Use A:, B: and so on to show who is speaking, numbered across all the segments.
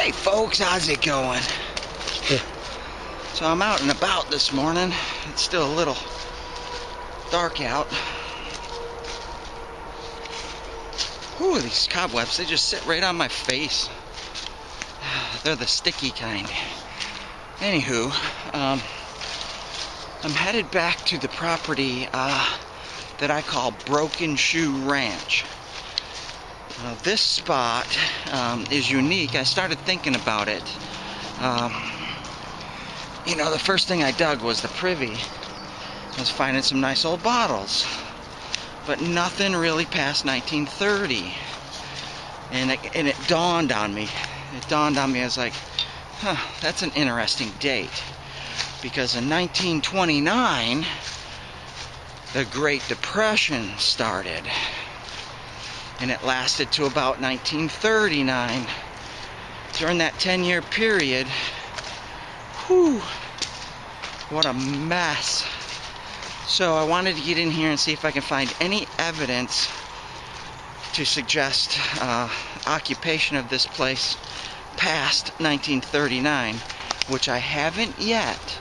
A: Hey folks, how's it going? So I'm out and about this morning. It's still a little dark out. Ooh, these cobwebs, they just sit right on my face. They're the sticky kind. Anywho, I'm headed back to the property that I call Broken Shoe Ranch. This spot is unique. I started thinking about it. You know, the first thing I dug was the privy. I was finding some nice old bottles, but nothing really past 1930. And it dawned on me. I was like, huh, that's an interesting date. Because in 1929, the Great Depression started. And it lasted to about 1939. During that 10-year period, whew, what a mess. So I wanted to get in here and see if I can find any evidence to suggest occupation of this place past 1939, which I haven't yet.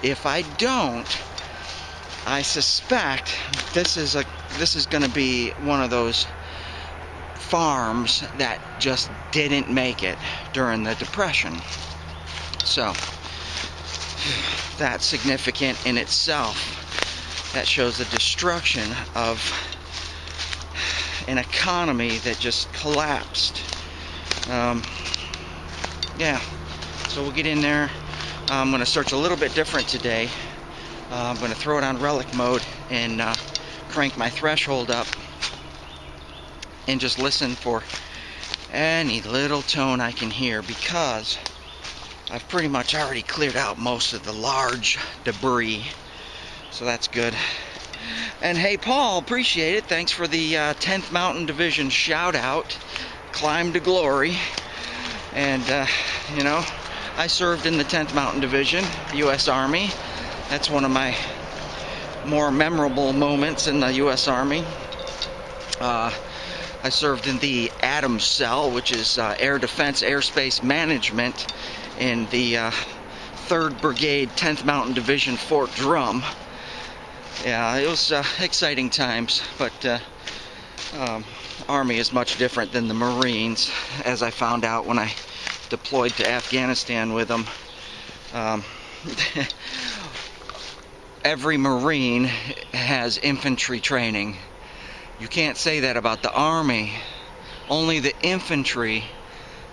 A: If I don't, I suspect this is going to be one of those farms that just didn't make it during the Depression. So that's significant in itself. That shows the destruction of an economy that just collapsed. Yeah, so we'll get in there. I'm going to search a little bit different today. I'm going to throw it on relic mode and crank my threshold up and just listen for any little tone I can hear, because I've pretty much already cleared out most of the large debris, so that's good. And hey Paul, appreciate it. Thanks for the 10th Mountain Division shout out. Climb to glory. And you know, I served in the 10th Mountain Division, U.S. Army. That's one of my more memorable moments in the U.S. Army. I served in the Adams Cell, which is Air Defense Airspace Management in the 3rd Brigade, 10th Mountain Division, Fort Drum. Yeah, it was exciting times, but Army is much different than the Marines, as I found out when I deployed to Afghanistan with them. Every Marine has infantry training. You can't say that about the Army. Only the infantry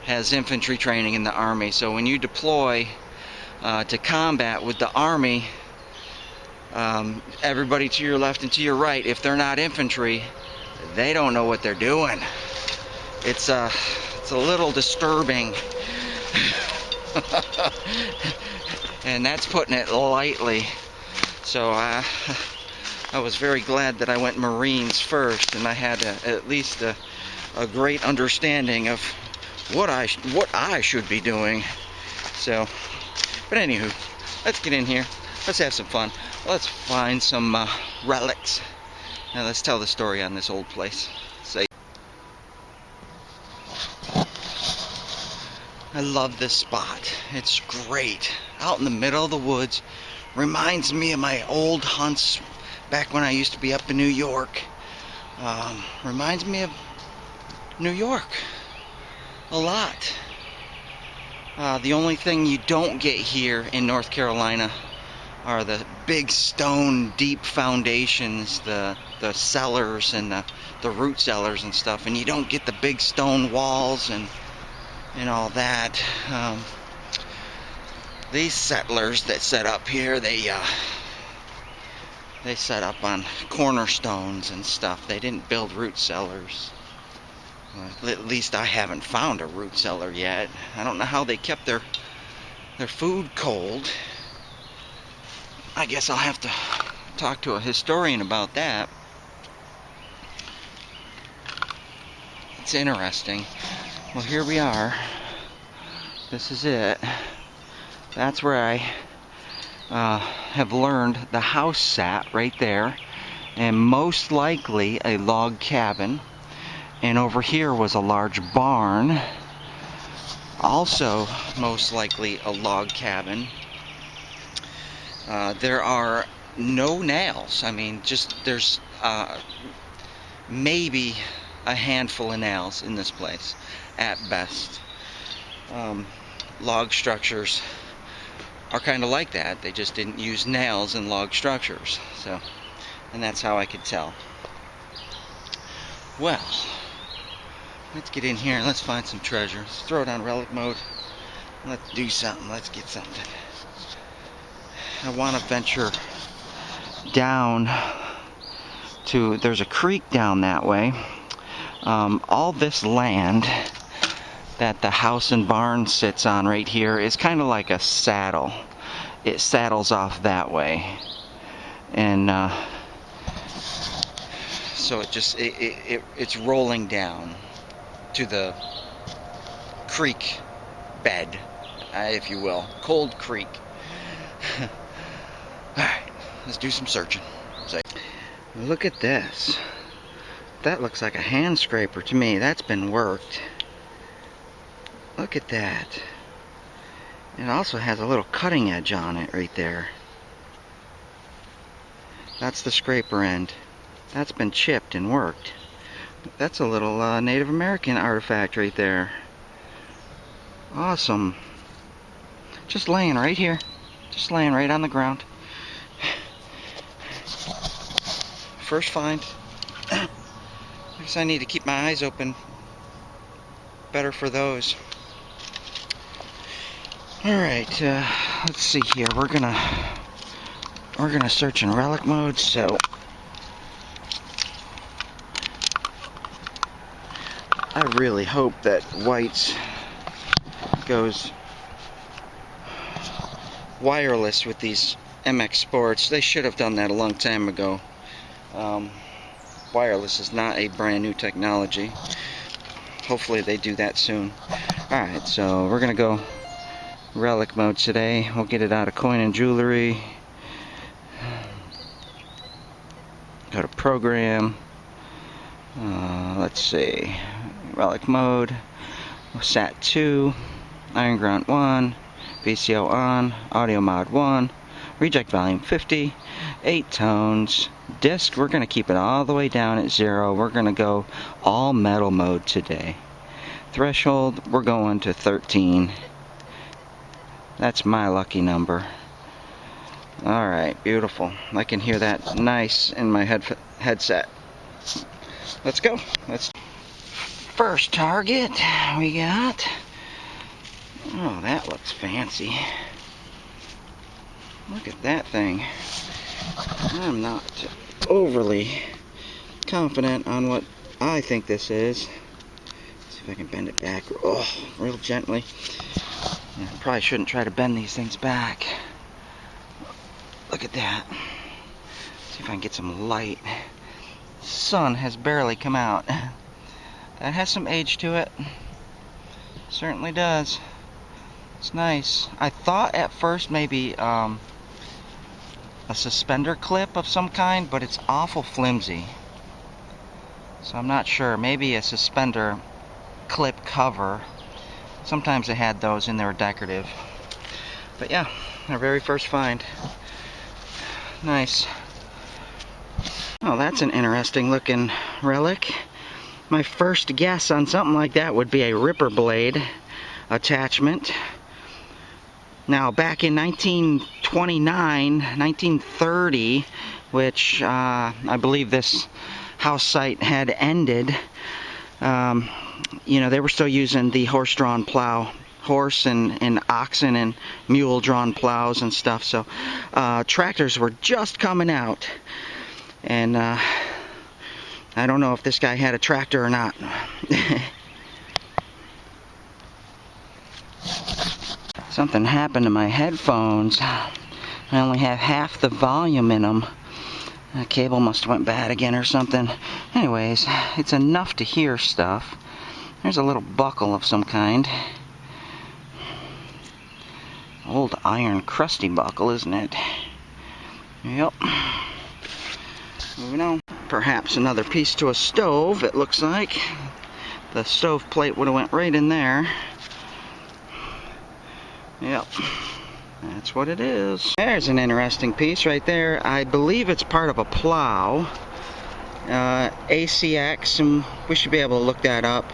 A: has infantry training in the Army. So when you deploy to combat with the Army, everybody to your left and to your right, if they're not infantry, they don't know what they're doing. It's a little disturbing. And that's putting it lightly. So I was very glad that I went Marines first, and I had at least a great understanding of what I should be doing. So, but anywho, let's get in here. Let's have some fun. Let's find some relics. Now let's tell the story on this old place. Say, I love this spot. It's great. Out in the middle of the woods. Reminds me of my old hunts back when I used to be up in New York. Reminds me of New York a lot. The only thing you don't get here in North Carolina are the big stone deep foundations, the cellars and the root cellars and stuff, and you don't get the big stone walls and all that. These settlers that set up here, they set up on cornerstones and stuff. They didn't build root cellars. At least I haven't found a root cellar yet. I don't know how they kept their food cold. I guess I'll have to talk to a historian about that. It's interesting. Well, here we are. This is it. That's where I have learned the house sat, right there, and most likely a log cabin. And over here was a large barn, Also, most likely a log cabin. There are no nails. I mean, there's maybe a handful of nails in this place, at best. Log structures are kind of like that. They just didn't use nails in log structures. So, and that's how I could tell. Well, let's get in here and let's find some treasure. Let's throw it on relic mode. Let's do something. Let's get something. I want to venture down to, there's a creek down that way. All this land that the house and barn sits on right here is kind of like a saddle. It saddles off that way. And so it's rolling down to the creek bed, if you will. Cold Creek. Alright, let's do some searching. Look at this. That looks like a hand scraper to me. That's been worked. Look at that. It also has a little cutting edge on it right there. That's the scraper end. That's been chipped and worked. That's a little Native American artifact right there. Awesome. Just laying right here. Just laying right on the ground. First find. I guess I need to keep my eyes open better for those. Alright, let's see here. We're gonna search in relic mode, so I really hope that White's goes wireless with these MX Sports. They should have done that a long time ago. Wireless is not a brand new technology. Hopefully they do that soon. Alright, so we're gonna go relic mode today. We'll get it out of coin and jewelry. Go to program. Let's see. Relic mode. SAT 2. Iron Grunt 1. VCO on. Audio mod 1. Reject volume 50. 8 tones. Disc, we're going to keep it all the way down at 0. We're going to go all metal mode today. Threshold, we're going to 13. That's my lucky number. Alright, beautiful. I can hear that nice in my headset. Let's go. First target we got. Oh, that looks fancy. Look at that thing. I'm not overly confident on what I think this is. Let's see if I can bend it back. Oh, real gently. Yeah, probably shouldn't try to bend these things back. Look at that. See if I can get some light. Sun has barely come out. That has some age to it. Certainly does. It's nice. I thought at first maybe a suspender clip of some kind, but it's awful flimsy. So I'm not sure. Maybe a suspender clip cover. Sometimes they had those and they were decorative. But yeah, our very first find. Nice. Oh, that's an interesting looking relic. My first guess on something like that would be a ripper blade attachment. Now, back in 1929, 1930, which I believe this house site had ended, you know, they were still using the horse-drawn plow, horse and oxen and mule-drawn plows and stuff. So tractors were just coming out, and I don't know if this guy had a tractor or not. Something happened to my headphones. I only have half the volume in them. The cable must have went bad again or something. Anyways, it's enough to hear stuff. There's a little buckle of some kind. Old iron crusty buckle, isn't it? Yep. Moving on. Perhaps another piece to a stove, it looks like. The stove plate would have went right in there. Yep, that's what it is. There's an interesting piece right there. I believe it's part of a plow. ACX, and we should be able to look that up.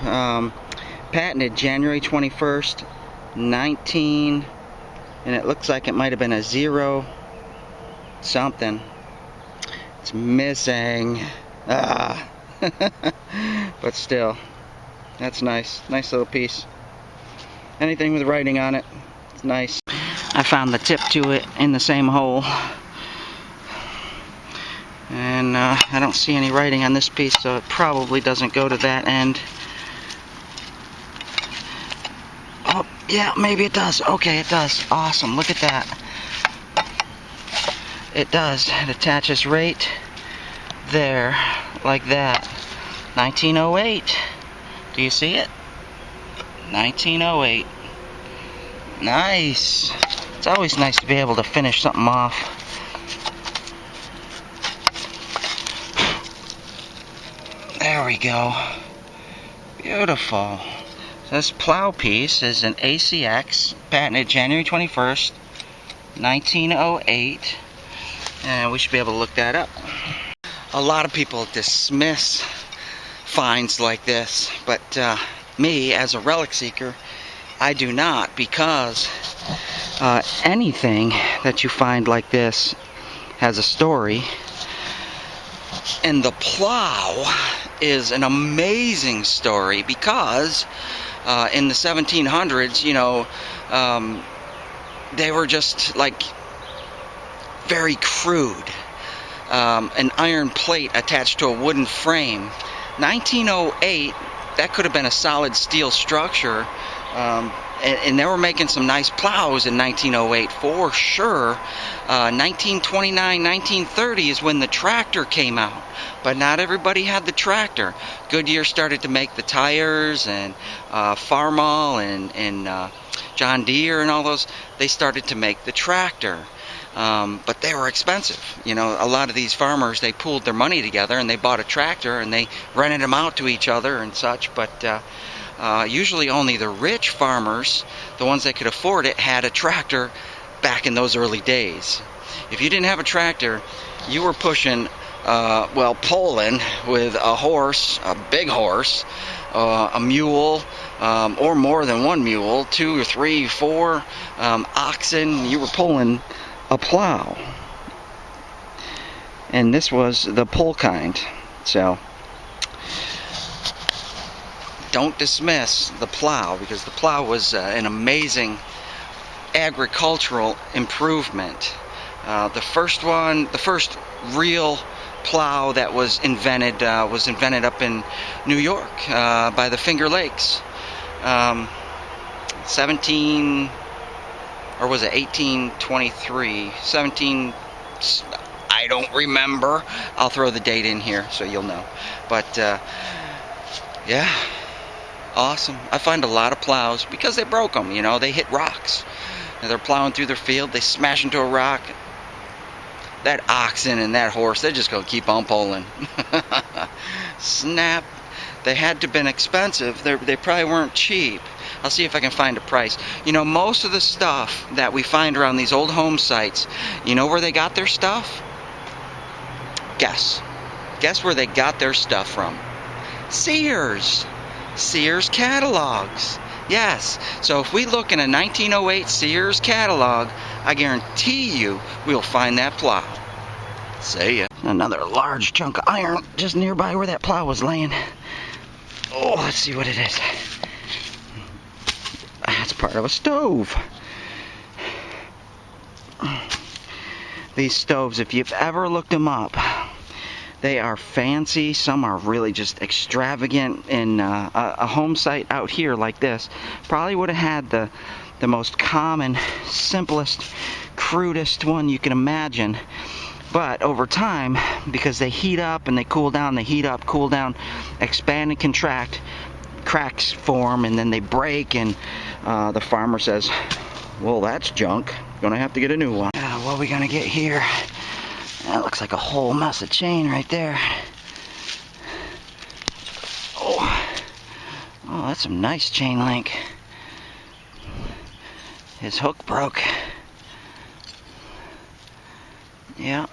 A: Patented January 21st, 19, and it looks like it might have been a 0 something. It's missing. Ah. But still, that's nice. Nice little piece. Anything with writing on it, it's nice. I found the tip to it in the same hole. And I don't see any writing on this piece, so it probably doesn't go to that end. Oh, yeah, maybe it does. Okay, it does. Awesome. Look at that. It does. It attaches right there, like that. 1908. Do you see it? 1908. Nice. It's always nice to be able to finish something off. There we go. Beautiful. This plow piece is an ACX, patented January 21st, 1908. And we should be able to look that up. A lot of people dismiss finds like this, but me, as a relic seeker, I do not, because anything that you find like this has a story. And the plow is an amazing story, because in the 1700s, you know, they were just like very crude. An iron plate attached to a wooden frame. 1908, that could have been a solid steel structure. And they were making some nice plows in 1908 for sure. 1929, 1930 is when the tractor came out, but not everybody had the tractor. Goodyear started to make the tires, and Farmall and John Deere and all those, they started to make the tractor. But they were expensive. You know, a lot of these farmers, they pooled their money together and they bought a tractor and they rented them out to each other and such. But usually only the rich farmers, the ones that could afford it, had a tractor back in those early days. If you didn't have a tractor, you were pushing, pulling with a horse, a big horse, a mule, or more than one mule, 2 or 3, 4 oxen. You were pulling a plow, and this was the pull kind. So don't dismiss the plow, because the plow was an amazing agricultural improvement. The first real plow that was invented up in New York by the Finger Lakes. 1823, 17, I don't remember. I'll throw the date in here so you'll know. But yeah, awesome. I find a lot of plows because they broke them, you know, they hit rocks. And they're plowing through their field, they smash into a rock. That oxen and that horse, they're just gonna keep on pulling. Snap. They had to have been expensive. They probably weren't cheap. I'll see if I can find a price. You know, most of the stuff that we find around these old home sites, you know where they got their stuff? Guess. Guess where they got their stuff from? Sears. Sears catalogs. Yes. So if we look in a 1908 Sears catalog, I guarantee you we'll find that plow. See ya. Another large chunk of iron just nearby where that plow was laying. Oh, let's see what it is. That's part of a stove. These stoves, if you've ever looked them up, they are fancy. Some are really just extravagant. And a home site out here like this probably would have had the most common, simplest, crudest one you can imagine. But over time, because they heat up and they cool down, they heat up, cool down, expand and contract, cracks form, and then they break, and the farmer says, well, that's junk, gonna have to get a new one. What are we gonna get here? That looks like a whole mess of chain right there. Oh, that's some nice chain link. his hook broke. Yeah.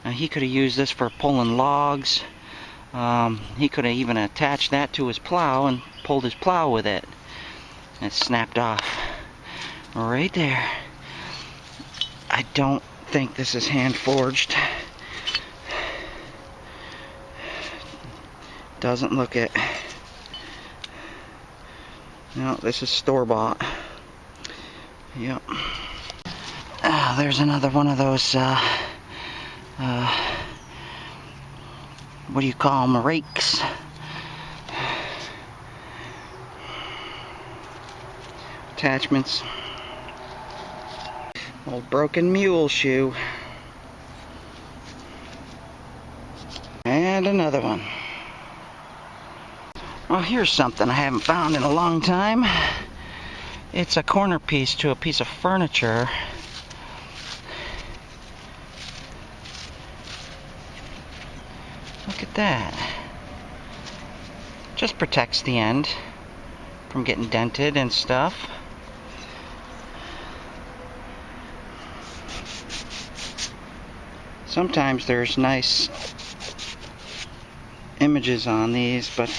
A: Now he could have used this for pulling logs. He could have even attached that to his plow and pulled his plow with it. It snapped off right there. I don't think this is hand forged. Doesn't look it. No, this is store-bought. Yep. There's another one of those, what do you call them, rakes. Attachments. Old broken mule shoe. And another one. Well, here's something I haven't found in a long time. It's a corner piece to a piece of furniture. Look at that. Just protects the end from getting dented and stuff. Sometimes there's nice images on these, but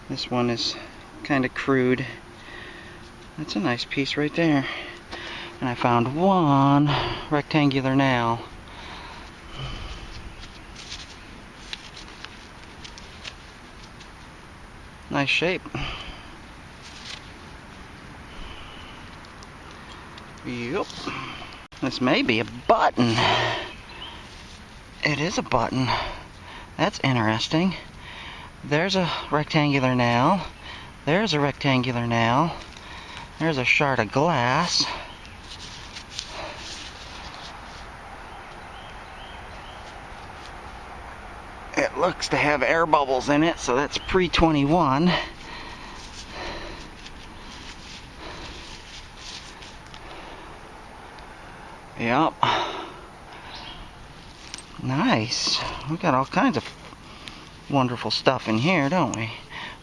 A: this one is kind of crude. That's a nice piece right there. And I found one rectangular nail. Nice shape. Yep. This may be a button. It is a button. That's interesting. There's a rectangular nail. There's a rectangular nail. There's a shard of glass. It looks to have air bubbles in it, so that's pre-21. Yep. Nice. We got all kinds of wonderful stuff in here, don't we?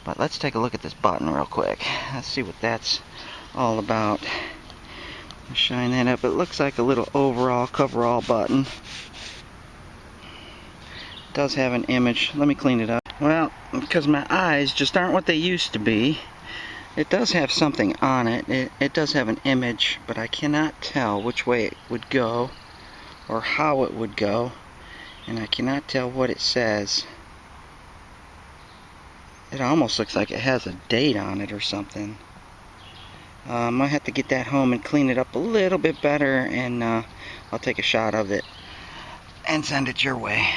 A: But let's take a look at this button real quick. Let's see what that's all about. Shine that up. It looks like a little overall, coverall button. It does have an image. Let me clean it up. Well, because my eyes just aren't what they used to be, it does have something on it. It does have an image, but I cannot tell which way it would go or how it would go, and I cannot tell what it says. It almost looks like it has a date on it or something. I might have to get that home and clean it up a little bit better, and I'll take a shot of it and send it your way.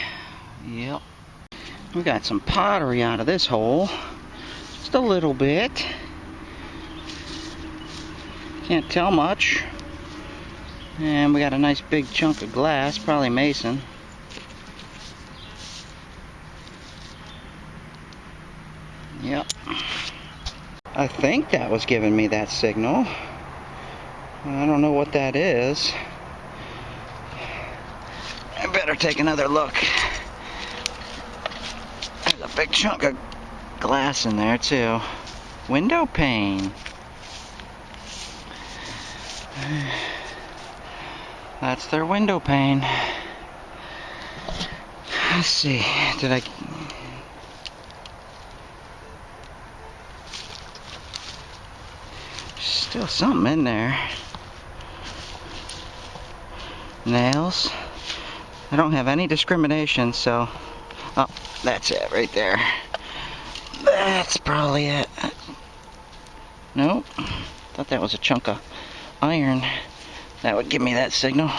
A: Yep. We got some pottery out of this hole. Just a little bit. Can't tell much. And we got a nice big chunk of glass, probably mason. Yep. I think that was giving me that signal. I don't know what that is. I better take another look. There's a big chunk of glass in there too. Window pane. That's their window pane. Let's see. Did I... Still something in there. Nails. I don't have any discrimination, so... Oh, that's it right there. That's probably it. Nope. Thought that was a chunk of iron. That would give me that signal.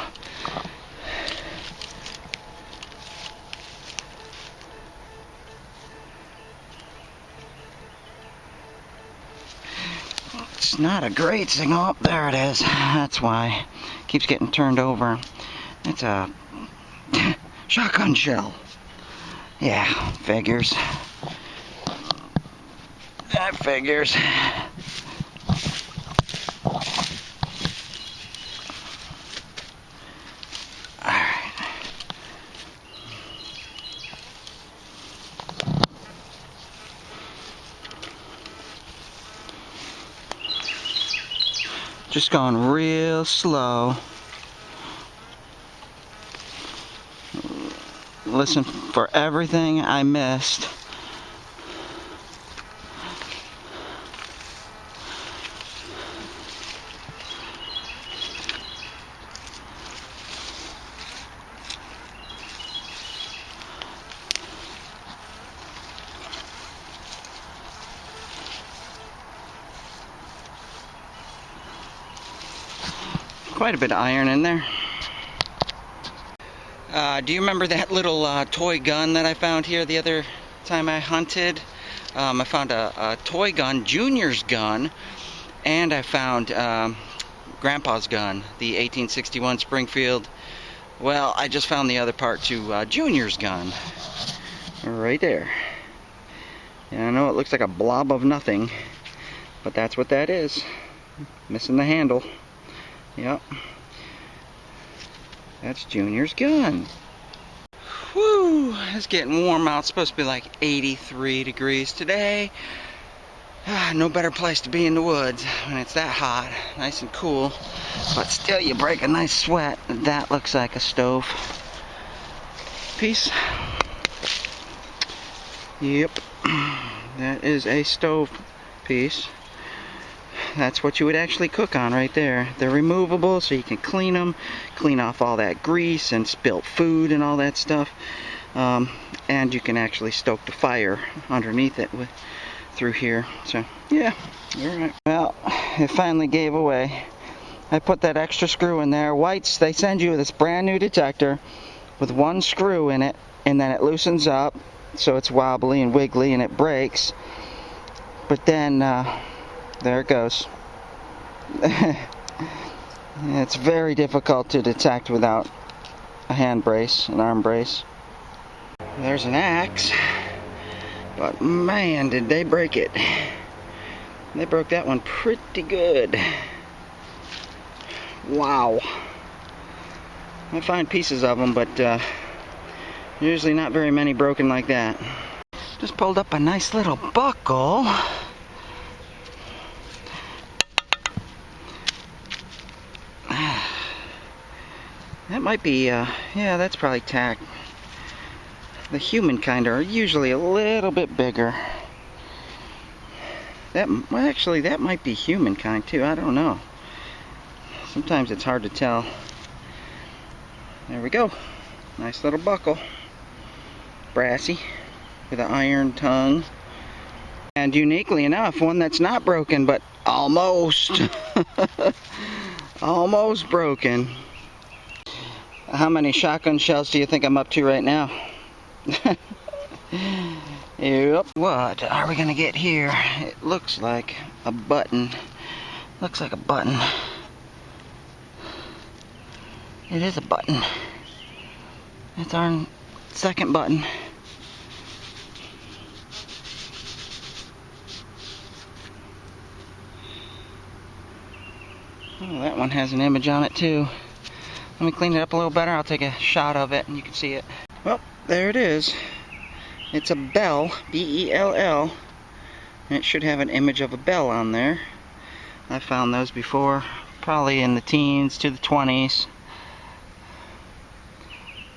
A: It's not a great signal. Oh, there it is. That's why. It keeps getting turned over. It's a shotgun shell. Yeah, figures. That figures. Just going real slow. Listen for everything I missed. Quite a bit of iron in there. Do you remember that little toy gun that I found here the other time I hunted? I found a toy gun, Junior's gun, and I found Grandpa's gun, the 1861 Springfield. Well, I just found the other part to Junior's gun. Right there. And I know it looks like a blob of nothing, but that's what that is. Missing the handle. Yep. That's Junior's gun. Whew, it's getting warm out. It's supposed to be like 83 degrees today. No better place to be in the woods when it's that hot. Nice and cool. But still, you break a nice sweat. That looks like a stove piece. Yep. That is a stove piece. That's what you would actually cook on right there. They're removable, so you can clean them, clean off all that grease and spilt food and all that stuff. And you can actually stoke the fire underneath it through here. So, yeah, all right. Well, it finally gave away. I put that extra screw in there. Whites, they send you this brand new detector with one screw in it, and then it loosens up, so it's wobbly and wiggly and it breaks. But then, there it goes. It's very difficult to detect without a hand brace, an arm brace. There's an axe, but man, did they break it. They broke that one pretty good. Wow. I find pieces of them, but usually not very many broken like that. Just pulled up a nice little buckle. That might be, yeah, that's probably tack. The human kind are usually a little bit bigger. Well, actually, that might be human kind too. I don't know. Sometimes it's hard to tell. There we go. Nice little buckle. Brassy, with an iron tongue. And uniquely enough, one that's not broken, but almost. Almost broken. How many shotgun shells do you think I'm up to right now? Yep. What are we gonna get here? It looks like a button. Looks like a button. It is a button. It's our second button. Oh, that one has an image on it too. Let me clean it up a little better. I'll take a shot of it and you can see it. Well, there it is. It's a bell, B-E-L-L, and it should have an image of a bell on there. I found those before, probably in the teens to the 20s.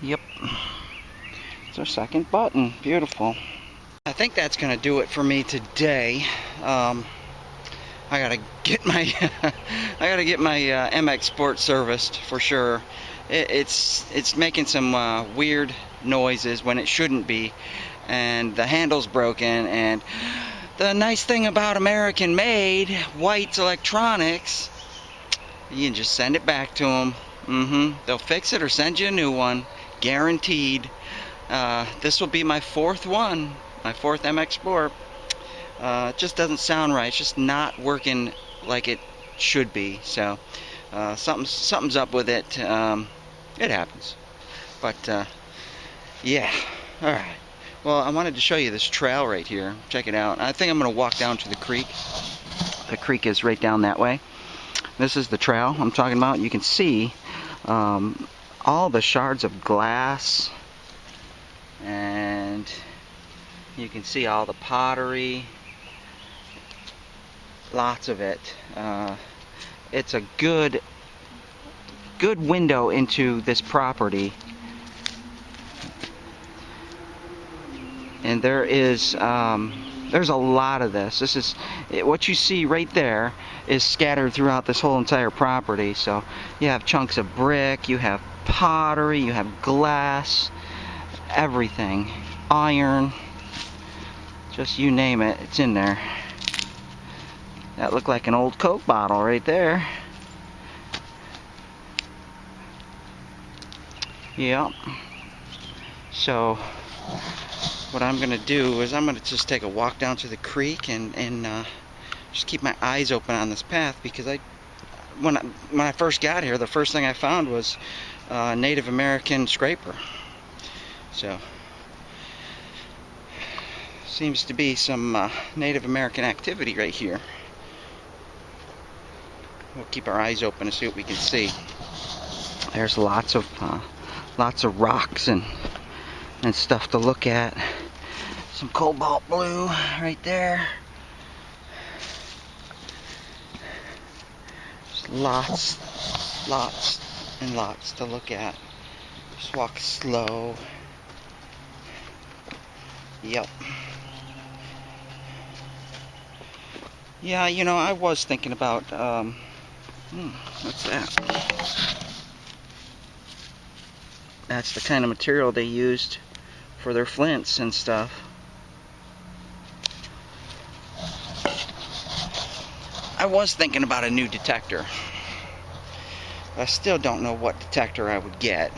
A: Yep. It's our second button. Beautiful. I think that's going to do it for me today. I gotta get my MX Sport serviced for sure. It's making some weird noises when it shouldn't be, and the handle's broken. And the nice thing about American-made White's Electronics, you can just send it back to them. They'll fix it or send you a new one, guaranteed. This will be my fourth one, my fourth MX Sport. It just doesn't sound right. It's just not working like it should be. So something's up with it. It happens. But yeah. All right. Well, I wanted to show you this trail right here. Check it out. I think I'm going to walk down to the creek. The creek is right down that way. This is the trail I'm talking about. You can see all the shards of glass, and you can see all the pottery. Lots of it. it's a good window into this property. And there's a lot of this. This is what you see right there is scattered throughout this whole entire property. So you have chunks of brick, you have pottery, you have glass, everything, iron, just you name it, it's in there. That looked like an old Coke bottle right there. Yep. So what I'm gonna do is I'm gonna just take a walk down to the creek and just keep my eyes open on this path, because when I first got here, the first thing I found was a Native American scraper. So seems to be some Native American activity right here. We'll keep our eyes open to see what we can see. There's lots of rocks and stuff to look at. Some cobalt blue right there. Just lots and lots to look at. Just walk slow. Yep. Yeah, you know, I was thinking about what's that? That's the kind of material they used for their flints and stuff. I was thinking about a new detector. I still don't know what detector I would get.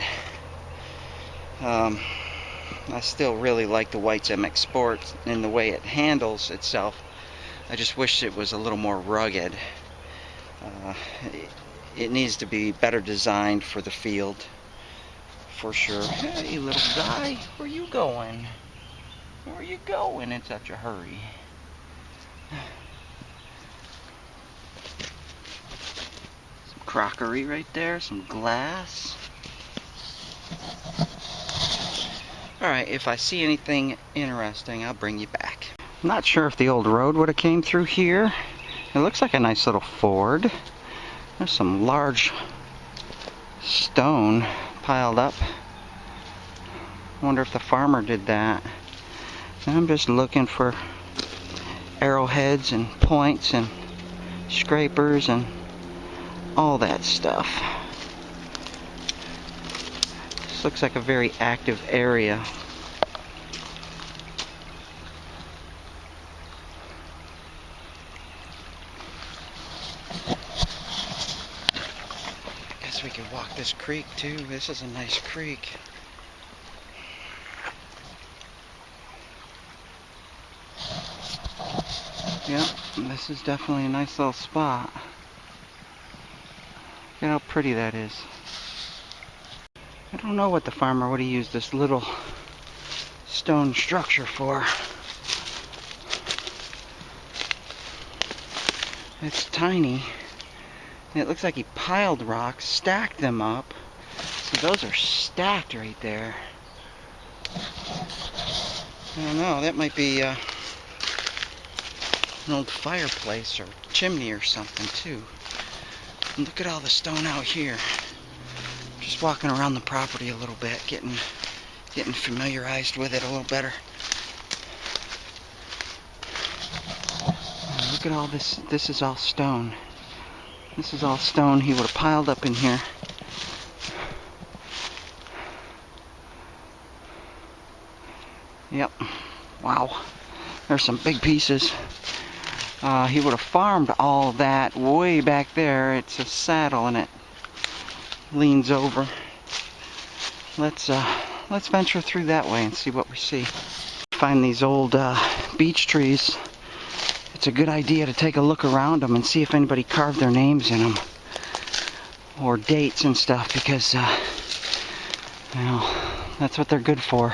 A: I still really like the White's MX Sport in the way it handles itself. I just wish it was a little more rugged. It needs to be better designed for the field, for sure. Hey, little guy, where you going? Where are you going in such a hurry? Some crockery right there, some glass. Alright, if I see anything interesting, I'll bring you back. I'm not sure if the old road would have came through here. It looks like a nice little ford. There's some large stone piled up. I wonder if the farmer did that. And I'm just looking for arrowheads and points and scrapers and all that stuff. This looks like a very active area. Guess we could walk this creek too. This is a nice creek. Yep, this is definitely a nice little spot. Look at how pretty that is. I don't know what the farmer would have used this little stone structure for. It's tiny. And it looks like he piled rocks, stacked them up. So those are stacked right there. I don't know, that might be an old fireplace or chimney or something too. And look at all the stone out here. Just walking around the property a little bit, getting familiarized with it a little better. And look at all this. This is all stone. This is all stone he would have piled up in here. Yep. Wow. There's some big pieces. He would have farmed all that way back there. It's a saddle and it leans over. Let's venture through that way and see what we see. Find these old beech trees. It's a good idea to take a look around them and see if anybody carved their names in them or dates and stuff, because you know, that's what they're good for.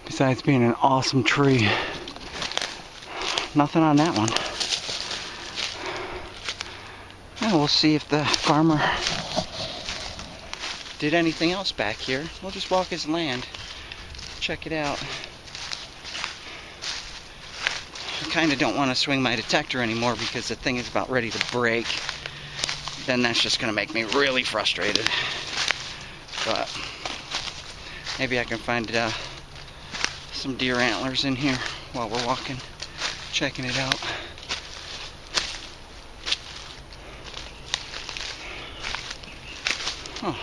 A: Besides being an awesome tree. Nothing on that one. And we'll see if the farmer did anything else back here. We'll just walk his land, check it out. I kind of don't want to swing my detector anymore because the thing is about ready to break. then that's just going to make me really frustrated. But maybe I can find some deer antlers in here while we're walking, checking it out. Oh.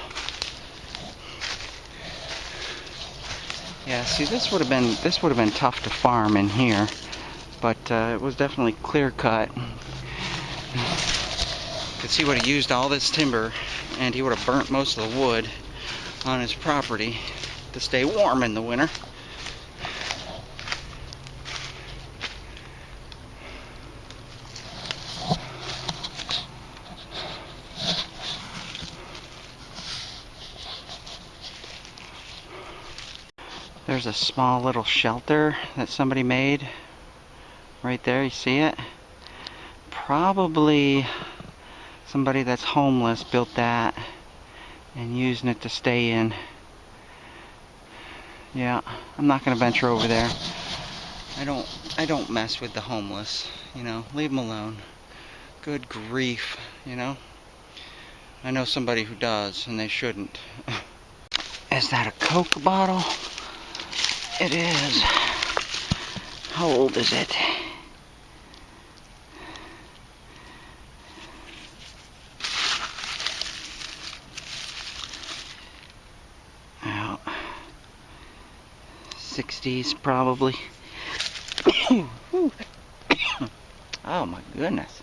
A: Yeah, see, this would have been tough to farm in here, but it was definitely clear cut. Because he would have used all this timber, and he would have burnt most of the wood on his property to stay warm in the winter. There's a small little shelter that somebody made right there. You see it? Probably somebody that's homeless built that and using it to stay in. Yeah, I'm not gonna venture over there. I don't mess with the homeless, you know, leave them alone. Good grief, you know. I know somebody who does, and they shouldn't. Is that a Coke bottle? It is. How old is it? Well, 60s probably. Oh my goodness.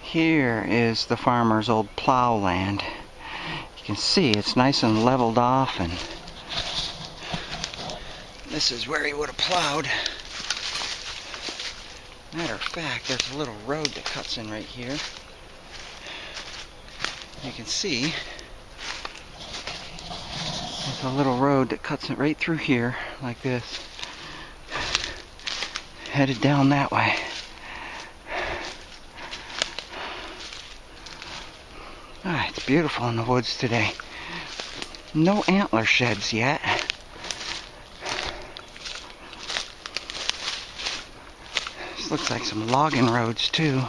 A: Here is the farmer's old plow land. You can see it's nice and leveled off, and this is where he would have plowed. Matter of fact, there's a little road that cuts in right here. You can see there's a little road that cuts it right through here, like this, headed down that way. Ah, it's beautiful in the woods today. No antler sheds yet. This looks like some logging roads too.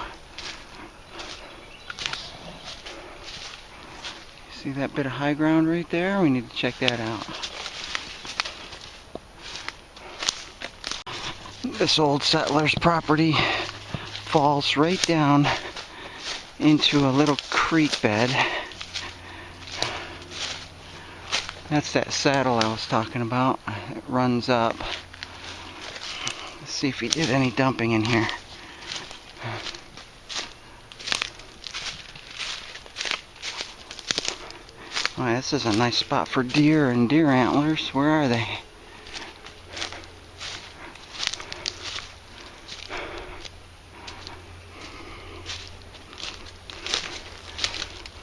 A: See that bit of high ground right there? We need to check that out. This old settler's property falls right down into a little creek bed. That's that saddle I was talking about. It runs up. Let's see if he did any dumping in here. Oh, this is a nice spot for deer and deer antlers. Where are they?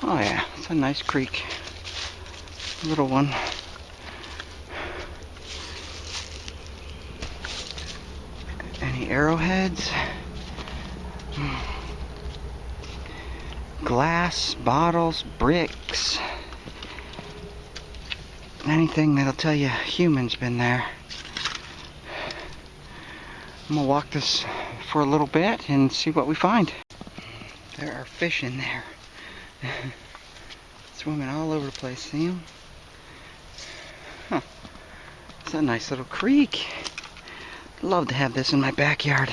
A: Oh yeah, it's a nice creek. Little one. Any arrowheads? Glass, bottles, bricks. Anything that'll tell you humans been there. I'm gonna walk this for a little bit and see what we find. There are fish in there. Swimming all over the place, see them? Huh. It's a nice little creek. Love to have this in my backyard.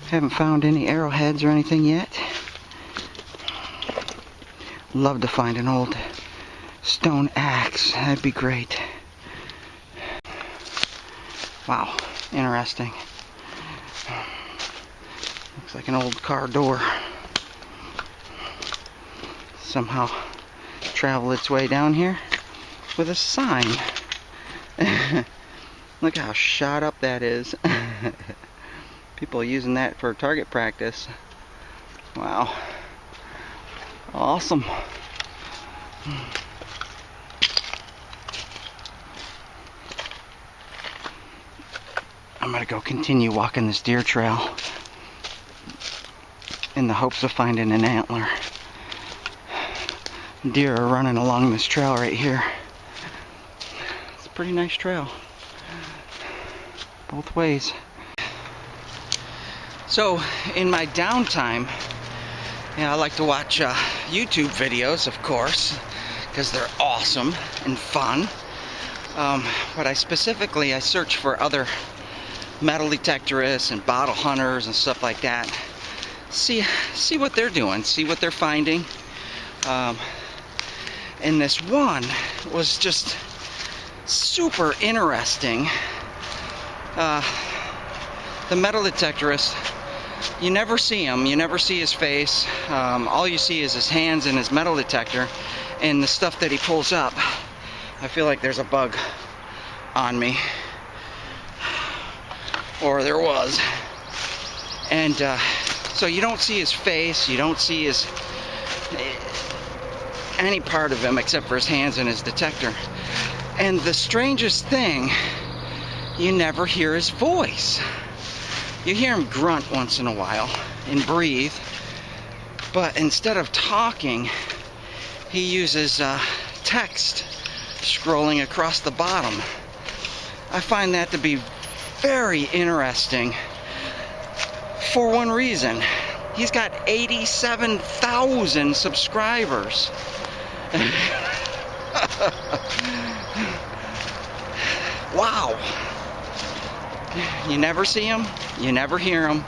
A: Haven't found any arrowheads or anything yet. Love to find an old stone axe. That'd be great. Wow, interesting. Looks like an old car door. Somehow traveled its way down here with a sign. Look how shot up that is. People using that for target practice. Wow. Awesome. I'm gonna go continue walking this deer trail in the hopes of finding an antler. Deer are running along this trail right here. It's a pretty nice trail. Both ways. So in my downtime, I like to watch YouTube videos, of course, because they're awesome and fun. But I search for other metal detectorists and bottle hunters and stuff like that. See what they're doing, see what they're finding. And this one was just super interesting. The metal detectorist, you never see him, you never see his face. All you see is his hands and his metal detector and the stuff that he pulls up. I feel like there's a bug on me, or there was. And so you don't see his face, you don't see any part of him except for his hands and his detector. And the strangest thing, you never hear his voice. You hear him grunt once in a while and breathe, but instead of talking, he uses text scrolling across the bottom. I find that to be very interesting for one reason. He's got 87,000 subscribers. Wow. You never see him, you never hear him,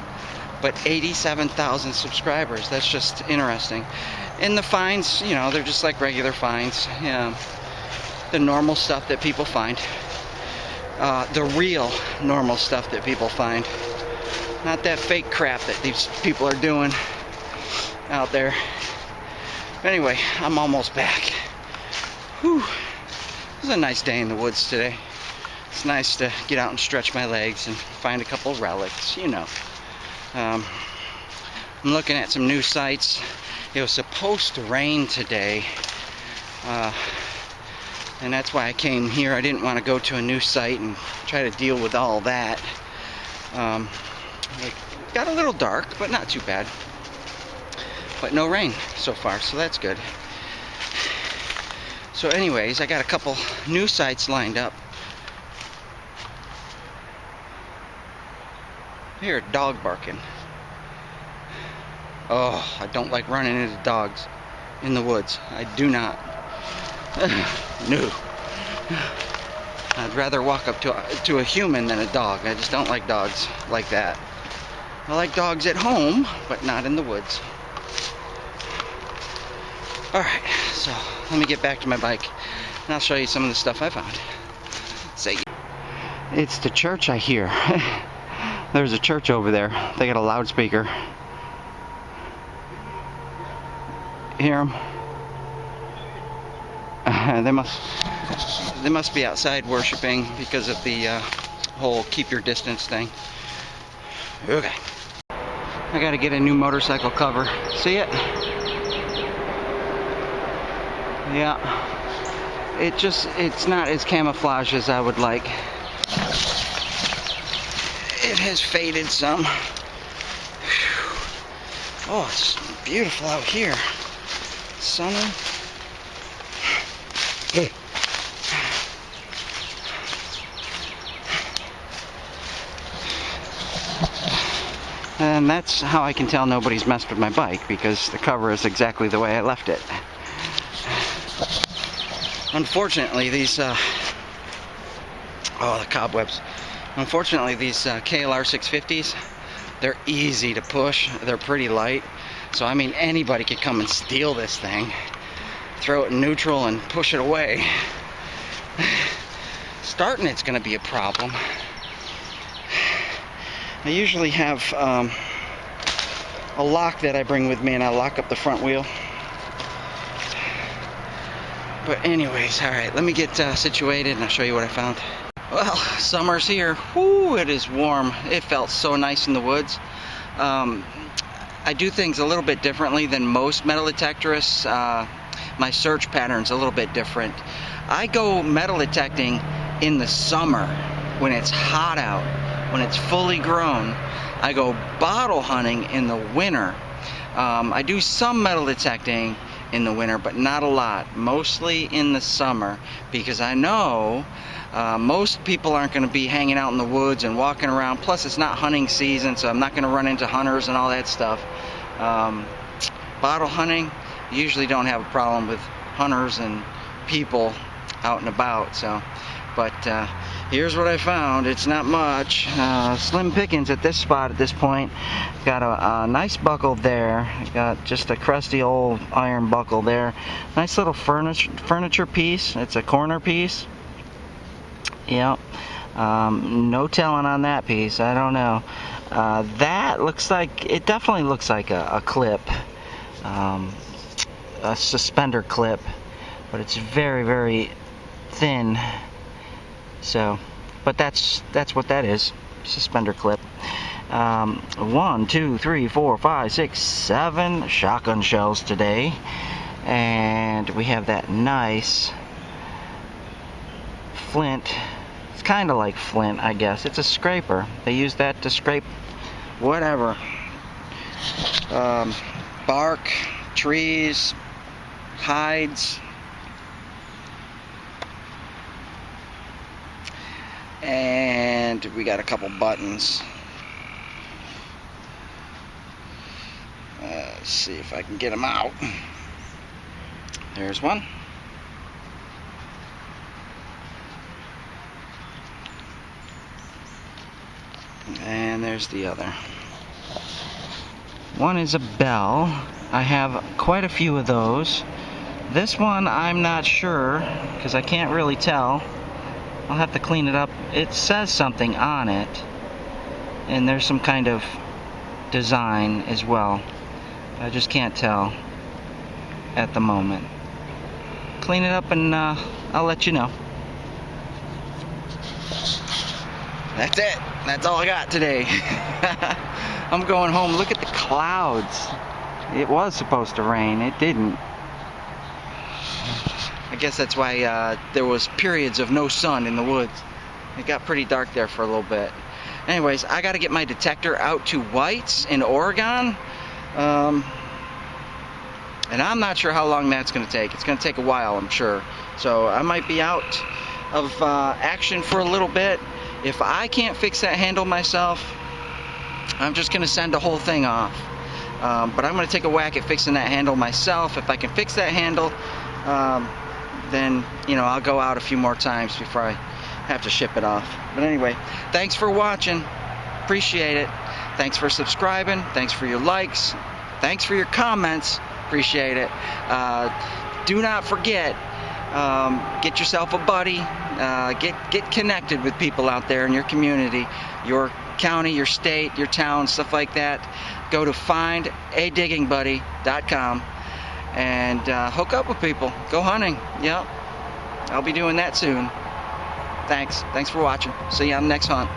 A: but 87,000 subscribers. That's just interesting. And the finds, they're just like regular finds. The normal stuff that people find. The real normal stuff that people find. Not that fake crap that these people are doing out there. Anyway, I'm almost back. Whew. It was a nice day in the woods today. It's nice to get out and stretch my legs and find a couple relics, I'm looking at some new sites. It was supposed to rain today, and that's why I came here. I didn't want to go to a new site and try to deal with all that. It got a little dark, but not too bad. But no rain so far, so that's good. So anyways, I got a couple new sites lined up. I hear a dog barking. Oh, I don't like running into dogs in the woods. I do not. No. I'd rather walk up to a human than a dog. I just don't like dogs like that. I like dogs at home, but not in the woods. Alright, so let me get back to my bike and I'll show you some of the stuff I found. It's the church, I hear. There's a church over there. They got a loudspeaker. Hear them? They must be outside worshiping because of the whole keep your distance thing. Okay. I gotta get a new motorcycle cover. See it? Yeah. It's not as camouflage as I would like. It has faded some. Oh, it's beautiful out here. Sunny. And that's how I can tell nobody's messed with my bike, because the cover is exactly the way I left it. Unfortunately, these the cobwebs. Unfortunately, these KLR 650s, they're easy to push. They're pretty light. So, I mean, anybody could come and steal this thing, throw it in neutral and push it away. Starting it's going to be a problem. I usually have a lock that I bring with me, and I lock up the front wheel. But anyways, alright, let me get situated and I'll show you what I found. Well, summer's here. Whoo, it is warm. It felt so nice in the woods. I do things a little bit differently than most metal detectorists. My search pattern's a little bit different. I go metal detecting in the summer when it's hot out, when it's fully grown. I go bottle hunting in the winter. I do some metal detecting in the winter, but not a lot. Mostly in the summer, because I know most people aren't going to be hanging out in the woods and walking around. Plus, it's not hunting season, so I'm not going to run into hunters and all that stuff. Bottle hunting, usually don't have a problem with hunters and people out and about. So, but here's what I found. It's not much. Slim pickings at this spot at this point. Got a nice buckle there. Got just a crusty old iron buckle there. Nice little furniture piece. It's a corner piece. Yep. No telling on that piece. I don't know. That looks like, it definitely looks like a clip. A suspender clip. But it's very, very thin. So, but that's what that is. Suspender clip. 1, 2, 3, 4, 5, 6, 7 shotgun shells today. And we have that nice flint. It's kind of like flint, I guess. It's a scraper. They use that to scrape whatever. Bark, trees, hides. And we got a couple buttons. Let's see if I can get them out. There's one. And there's the other. One is a bell. I have quite a few of those. This one I'm not sure, because I can't really tell. I'll have to clean it up. It says something on it, and there's some kind of design as well. I just can't tell at the moment. Clean it up and I'll let you know. That's it. That's all I got today. I'm going home. Look at the clouds. It was supposed to rain. It didn't. I guess that's why there was periods of no sun in the woods. It got pretty dark there for a little bit. Anyways, I got to get my detector out to White's in Oregon. And I'm not sure how long that's going to take. It's going to take a while, I'm sure. So I might be out of action for a little bit. If I can't fix that handle myself, I'm just going to send the whole thing off. But I'm going to take a whack at fixing that handle myself. If I can fix that handle, then, you know, I'll go out a few more times before I have to ship it off. But anyway, thanks for watching. Appreciate it. Thanks for subscribing. Thanks for your likes. Thanks for your comments. Appreciate it. Do not forget, get yourself a buddy. Get connected with people out there in your community, your county, your state, your town, stuff like that. Go to findadiggingBuddy.com and hook up with people. Go hunting. Yep. I'll be doing that soon. Thanks for watching. See you on the next hunt.